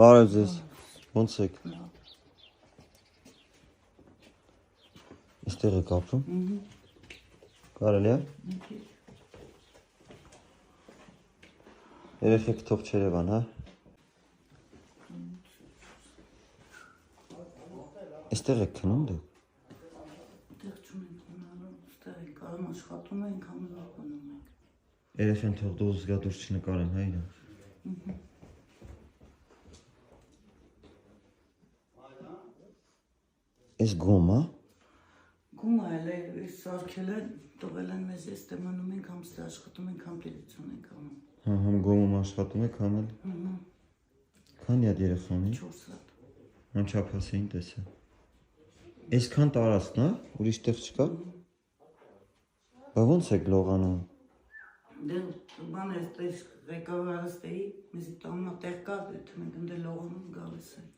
Բարև ձեզ, ոնց եք։ Այստեղ եք ապրում։ Կարելի է։ Երեխեք թող չերևան, հա։ Այստեղ եք քնում դուք։ Այդտեղ չունենք ունալու, այստեղ ենք արում աշխատում ենք, համարով բնում ենք։ Երեխեն թող դուրս գա դուրս չնկարեն, հա իրան։ Այս գոմ, հա։ Գումը էլ է, սարքել են, տվել են մեզ, այստեղ մնում ենք, համ ստեղ աշխատում ենք, համ պերություն ենք անում։ Հա, համ գոմում աշխատում եք, համ էլ։ Քանի հատ երեխա ունի։ 4 հատ։ Համ չափասեին տեսա։ Այսքան տարածքն, հա, ուրիշ տեղ չկա։ Բա ոնց եք լողանում։ Դե բան էստեղ ղեկավարը ստեի, մեզի տաննա տեղ կա, եթե մենք ընդ լողանում գալիս ենք։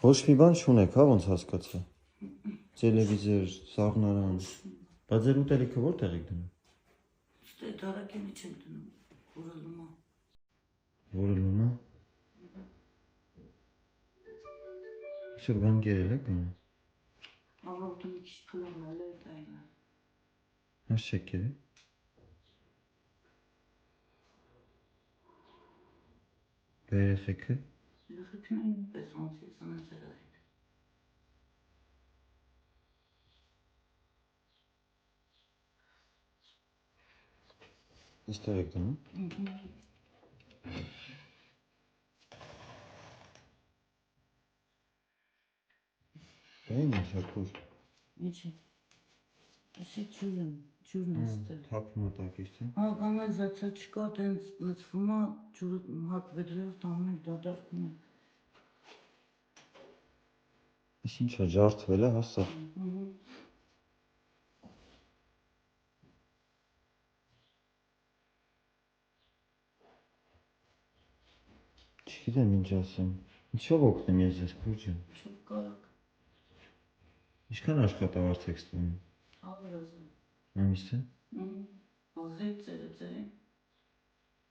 Ոչ մի բան չունեք, հա, ոնց հասկացա։ Տելևիզոր, սաղնարան։ Բայց ձեր ուտելիքը որտեղ եք դնում։ Ստե դարակենի չենք դնում, որը լումա։ Որը լումա։ Շուտ բան գերել եք գնում։ Ավարտում մի քիչ փլուղնել է դայնը։ Հաշ չեք գերել։ Երեխեքը։ Երեխեքն այն պես ոնց է ծնած երեխեք։ Այստեղ եք դնում։ Այն ինչ ակուր։ Ինչի։ Այսի ջուրն աստեղ։ Թափում է տակից, թե։ Հա, կանալիզացիա չկա, տենց լցվում է, ջուրը հատվեդրով տանում ենք, դադարքում ենք։ Այս ինչա ջարդվել է, հա, սա։ Չգիտեմ ինչ ասեմ։ Ինչով օգնեմ ես ձեզ, քուրջան։ Չուք կարակ։ Ինչքան աշխատավարձ եք ստանում։ Ավրազը։ Ամիսը։ Ազրիկ ծերը։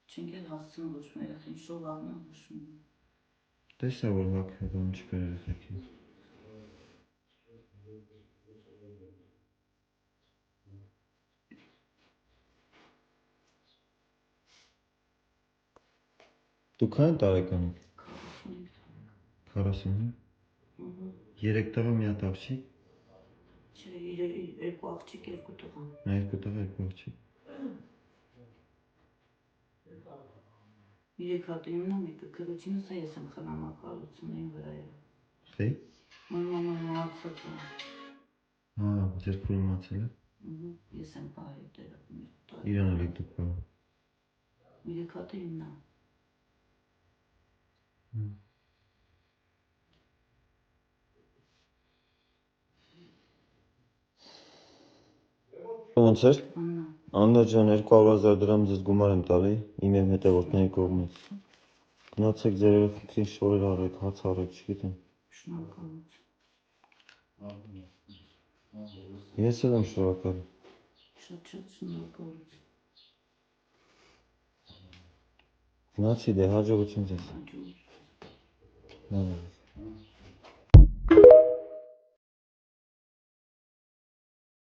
Չենք էլ հասցնում ոչ մի երեխին շով առնեմ հուշում։ Տեսա որ հագ հետո չկար երեխեքին։ Դուք այն տարեկան եք։ 45։ 3 տղա մի հատ աղջիկ։ Չէ, 2 աղջիկ, 2 տղա։ 2 տղա, 2 աղջիկ։ 3 հատ իմնա մեկը քրոջինս է, ես եմ խնամակալությունների վրայով։ Խի։ Մամա մահացած է։ Հա, ձեր քուրը մահացել է։ Ես եմ պահել դերը։ Իրան էլ եք դուք պահել։ 3 հատ իմնա։ Ոնց էր։ Աննա ջան, 200,000 դրամ ձեզ գումար եմ տալի իմ եւ հետևորդների կողմից։ Գնացեք ձեր երեխեքին շորեր առեք, հաց առեք, չգիտեմ։ Շնորհակալություն։ Ես էլ եմ շնորհակալ։ Շատ շնորհակալություն։ Գնացի դե հաջողություն ձեզ։ Հաջողություն։ Հա։